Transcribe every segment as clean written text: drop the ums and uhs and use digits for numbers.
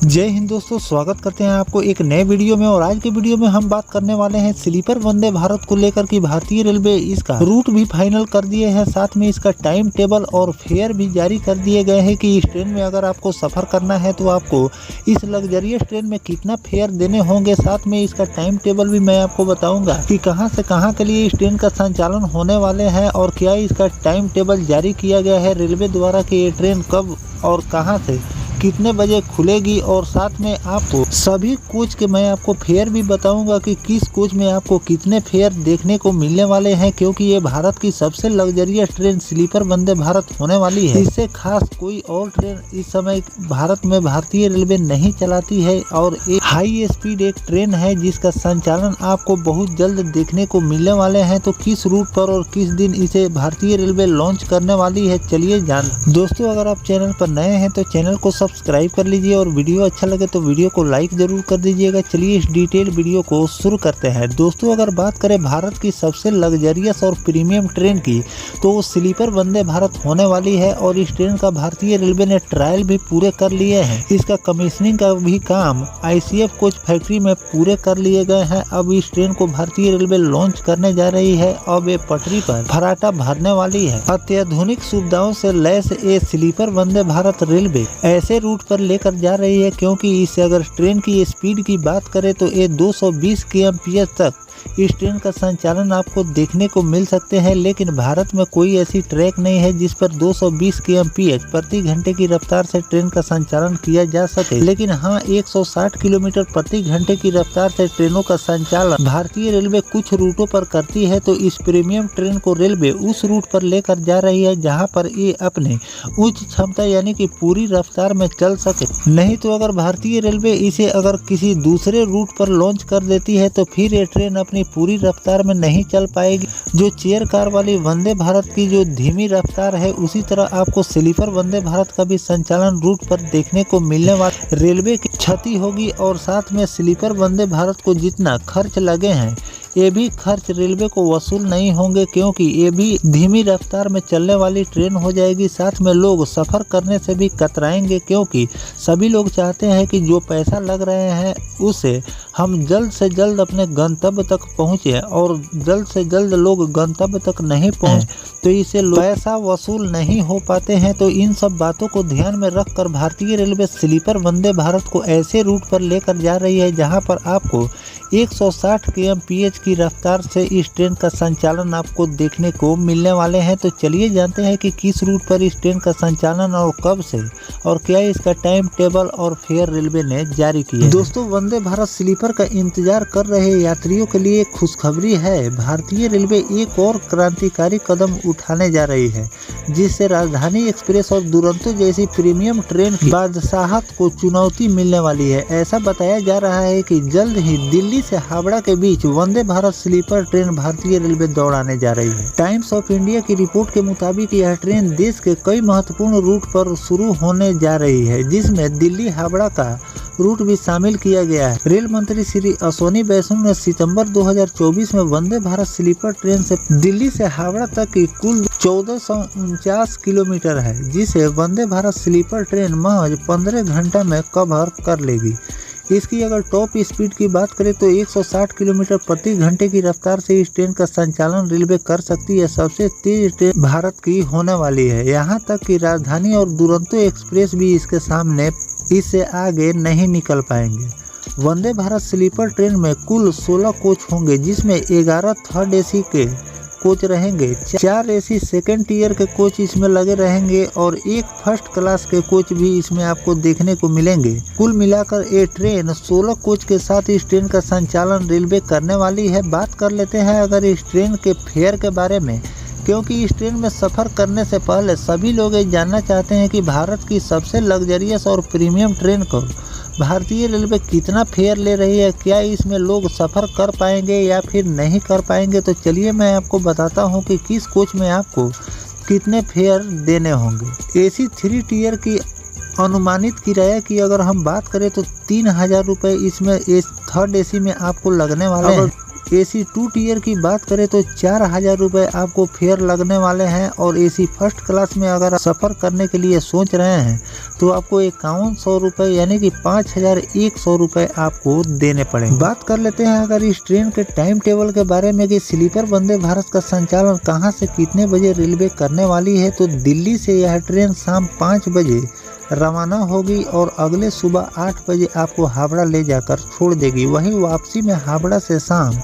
जय हिंद दोस्तों, स्वागत करते हैं आपको एक नए वीडियो में। और आज के वीडियो में हम बात करने वाले हैं स्लीपर वंदे भारत को लेकर कि भारतीय रेलवे इसका रूट भी फाइनल कर दिए हैं, साथ में इसका टाइम टेबल और फेयर भी जारी कर दिए गए हैं कि इस ट्रेन में अगर आपको सफ़र करना है तो आपको इस लग्जरियस ट्रेन में कितना फेयर देने होंगे। साथ में इसका टाइम टेबल भी मैं आपको बताऊँगा कि कहाँ से कहाँ के लिए इस ट्रेन का संचालन होने वाले हैं और क्या इसका टाइम टेबल जारी किया गया है रेलवे द्वारा कि ये ट्रेन कब और कहाँ से कितने बजे खुलेगी। और साथ में आपको सभी कोच के मैं आपको फेयर भी बताऊंगा कि किस कोच में आपको कितने फेयर देखने को मिलने वाले हैं, क्योंकि ये भारत की सबसे luxurious train sleeper Vande Bharat होने वाली है। इससे खास कोई और ट्रेन इस समय भारत में भारतीय रेलवे नहीं चलाती है और एक हाई स्पीड एक ट्रेन है जिसका संचालन आपको बहुत जल्द देखने को मिलने वाले हैं। तो किस रूट पर और किस दिन इसे भारतीय रेलवे लॉन्च करने वाली है, चलिए जान। दोस्तों, अगर आप चैनल पर नए हैं तो चैनल को सब्सक्राइब कर लीजिए और वीडियो अच्छा लगे तो वीडियो को लाइक जरूर कर दीजिएगा। चलिए इस डिटेल वीडियो को शुरू करते हैं। दोस्तों, अगर बात करें भारत की सबसे लग्जरियस और प्रीमियम ट्रेन की तो वो स्लीपर वंदे भारत होने वाली है और इस ट्रेन का भारतीय रेलवे ने ट्रायल भी पूरे कर लिए हैं। इसका कमीशनिंग का भी काम ICF कोच फैक्ट्री में पूरे कर लिए गए हैं। अब इस ट्रेन को भारतीय रेलवे लॉन्च करने जा रही है। अब ये पटरी पर फर्राटा भरने वाली है। अत्याधुनिक सुविधाओं से लैस ये स्लीपर वंदे भारत रेलवे ऐसे रूट पर लेकर जा रही है, क्योंकि इससे अगर ट्रेन की स्पीड की बात करें तो ये 220 kmph तक इस ट्रेन का संचालन आपको देखने को मिल सकते हैं। लेकिन भारत में कोई ऐसी ट्रैक नहीं है जिस पर 220 kmph प्रति घंटे की रफ्तार से ट्रेन का संचालन किया जा सके। लेकिन हाँ, 160 किलोमीटर प्रति घंटे की रफ्तार से ट्रेनों का संचालन भारतीय रेलवे कुछ रूटों पर करती है। तो इस प्रीमियम ट्रेन को रेलवे उस रूट पर लेकर जा रही है जहाँ पर ये अपने उच्च क्षमता यानी कि पूरी रफ्तार में चल सके। नहीं तो अगर भारतीय रेलवे इसे अगर किसी दूसरे रूट पर लॉन्च कर देती है तो फिर ये ट्रेन अपनी पूरी रफ्तार में नहीं चल पाएगी। जो चेयर कार वाली वंदे भारत की जो धीमी रफ्तार है, उसी तरह आपको स्लीपर वंदे भारत का भी संचालन रूट पर देखने को मिलने वाला रेलवे की क्षति होगी। और साथ में स्लीपर वंदे भारत को जितना खर्च लगे हैं ये भी खर्च रेलवे को वसूल नहीं होंगे, क्योंकि ये भी धीमी रफ्तार में चलने वाली ट्रेन हो जाएगी। साथ में लोग सफ़र करने से भी कतराएंगे, क्योंकि सभी लोग चाहते हैं कि जो पैसा लग रहे हैं उसे हम जल्द से जल्द अपने गंतव्य तक पहुँचे और जल्द से जल्द लोग गंतव्य तक नहीं पहुँचे तो इसे पैसा वसूल नहीं हो पाते हैं। तो इन सब बातों को ध्यान में रखकर भारतीय रेलवे स्लीपर वंदे भारत को ऐसे रूट पर लेकर जा रही है जहां पर आपको 160 kmph की रफ्तार से इस ट्रेन का संचालन आपको देखने को मिलने वाले हैं। तो चलिए जानते हैं कि किस रूट पर इस ट्रेन का संचालन और कब से और क्या इसका टाइम टेबल और फेयर रेलवे ने जारी किया। दोस्तों, वंदे भारत स्लीपर का इंतजार कर रहे यात्रियों के लिए खुशखबरी है। भारतीय रेलवे एक और क्रांतिकारी कदम उठाने जा रही है, जिससे राजधानी एक्सप्रेस और दुरंतो जैसी प्रीमियम ट्रेन की बादशाहत को चुनौती मिलने वाली है। ऐसा बताया जा रहा है कि जल्द ही दिल्ली से हावड़ा के बीच वंदे भारत स्लीपर ट्रेन भारतीय रेलवे दौड़ाने जा रही है। टाइम्स ऑफ इंडिया की रिपोर्ट के मुताबिक यह ट्रेन देश के कई महत्वपूर्ण रूट पर शुरू होने जा रही है, जिसमें दिल्ली हावड़ा का रूट भी शामिल किया गया है। रेल मंत्री श्री अश्विनी वैष्णव ने सितंबर 2024 में वंदे भारत स्लीपर ट्रेन से दिल्ली से हावड़ा तक की कुल 1449 किलोमीटर है, जिसे वंदे भारत स्लीपर ट्रेन महज 15 घंटा में कवर कर लेगी। इसकी अगर टॉप स्पीड की बात करें तो 160 किलोमीटर प्रति घंटे की रफ्तार से इस ट्रेन का संचालन रेलवे कर सकती है। सबसे तेज ट्रेन भारत की होने वाली है। यहाँ तक कि राजधानी और दुरंतो एक्सप्रेस भी इसके सामने इससे आगे नहीं निकल पाएंगे। वंदे भारत स्लीपर ट्रेन में कुल 16 कोच होंगे, जिसमें 11 थर्ड AC के कोच रहेंगे, 4 AC सेकेंड टियर के कोच इसमें लगे रहेंगे और 1 फर्स्ट क्लास के कोच भी इसमें आपको देखने को मिलेंगे। कुल मिलाकर ये ट्रेन 16 कोच के साथ इस ट्रेन का संचालन रेलवे करने वाली है। बात कर लेते हैं अगर इस ट्रेन के फेयर के बारे में, क्योंकि इस ट्रेन में सफ़र करने से पहले सभी लोग ये जानना चाहते हैं कि भारत की सबसे लग्जरियस और प्रीमियम ट्रेन को भारतीय रेलवे कितना फेयर ले रही है, क्या इसमें लोग सफ़र कर पाएंगे या फिर नहीं कर पाएंगे। तो चलिए मैं आपको बताता हूं कि किस कोच में आपको कितने फेयर देने होंगे। AC 3 टियर की अनुमानित किराया की अगर हम बात करें तो 3000 रुपये इसमें थर्ड AC में आपको लगने वाले हैं। AC 2 टियर की बात करें तो 4000 रुपये आपको फेयर लगने वाले हैं और AC फर्स्ट क्लास में अगर सफ़र करने के लिए सोच रहे हैं तो आपको 5100 रुपये यानी कि 5100 रुपये आपको देने पड़ेंगे। बात कर लेते हैं अगर इस ट्रेन के टाइम टेबल के बारे में कि स्लीपर वंदे भारत का संचालन कहां से कितने बजे रेलवे करने वाली है, तो दिल्ली से यह ट्रेन शाम 5 बजे रवाना होगी और अगले सुबह 8 बजे आपको हावड़ा ले जाकर छोड़ देगी। वहीं वापसी में हावड़ा से शाम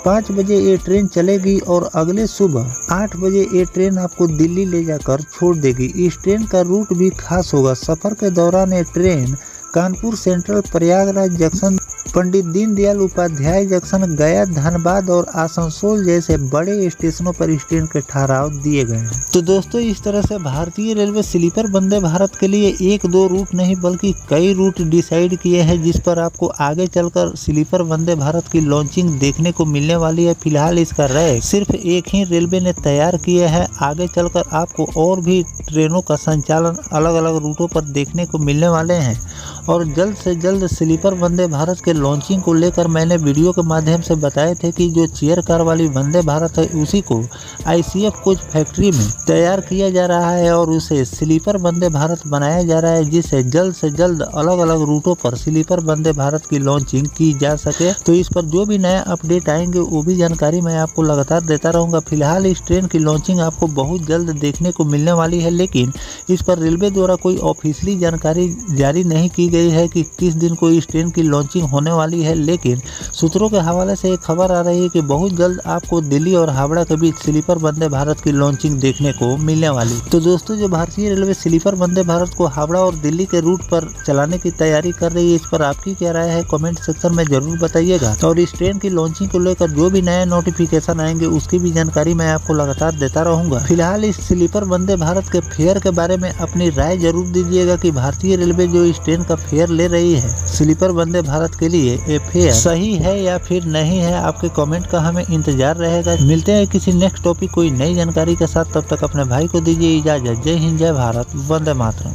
5 बजे ये ट्रेन चलेगी और अगले सुबह 8 बजे ये ट्रेन आपको दिल्ली ले जाकर छोड़ देगी। इस ट्रेन का रूट भी खास होगा। सफ़र के दौरान ये train Kanpur central, Prayagraj junction, Pandit Deendayal Upadhyay junction, Gaya, Dhanbad और आसनसोल जैसे बड़े स्टेशनों पर इस ट्रेन के ठहराव दिए गए हैं। तो दोस्तों इस तरह से भारतीय रेलवे स्लीपर वंदे भारत के लिए 1-2 रूट नहीं बल्कि कई रूट डिसाइड किए हैं, जिस पर आपको आगे चलकर स्लीपर वंदे भारत की लॉन्चिंग देखने को मिलने वाली है। फिलहाल इसका रैक सिर्फ एक ही रेलवे ने तैयार किए हैं। आगे चलकर आपको और भी ट्रेनों का संचालन अलग अलग रूटों पर देखने को मिलने वाले हैं और जल्द से जल्द स्लीपर वंदे भारत के लॉन्चिंग को लेकर मैंने वीडियो के माध्यम से बताए थे कि जो चेयर कार वाली वंदे भारत है उसी को ICF कोच फैक्ट्री में तैयार किया जा रहा है और उसे स्लीपर वंदे भारत बनाया जा रहा है, जिससे जल्द से जल्द अलग अलग रूटों पर स्लीपर वंदे भारत की लॉन्चिंग की जा सके। तो इस पर जो भी नया अपडेट आएंगे वो भी जानकारी मैं आपको लगातार देता रहूँगा। फिलहाल इस ट्रेन की लॉन्चिंग आपको बहुत जल्द देखने को मिलने वाली है, लेकिन इस पर रेलवे द्वारा कोई ऑफिशियली जानकारी जारी नहीं की गई है कि किस दिन को इस ट्रेन की लॉन्चिंग होने वाली है। लेकिन सूत्रों के हवाले से एक खबर आ रही है कि बहुत जल्द आपको दिल्ली और हावड़ा के बीच स्लीपर वंदे भारत की लॉन्चिंग देखने को मिलने वाली। तो दोस्तों जो भारतीय रेलवे स्लीपर वंदे भारत को हावड़ा और दिल्ली के रूट पर चलाने की तैयारी कर रही है, इस पर आपकी क्या राय है कमेंट सेक्शन में जरूर बताइएगा। और इस ट्रेन की लॉन्चिंग को लेकर जो भी नया नोटिफिकेशन आएंगे उसकी भी जानकारी मैं आपको लगातार देता रहूंगा। फिलहाल इस स्लीपर वंदे भारत के फेयर के बारे में अपनी राय जरूर दीजिएगा कि भारतीय रेलवे जो इस ट्रेन का फेयर ले रही है स्लीपर वंदे भारत के लिए ये फेयर सही है या फिर नहीं है। आपके कमेंट का हमें इंतजार रहेगा। मिलते हैं किसी नेक्स्ट टॉपिक कोई नई जानकारी के साथ, तब तक अपने भाई को दीजिए इजाजत। जय हिंद, जय भारत, वंदे मातरम।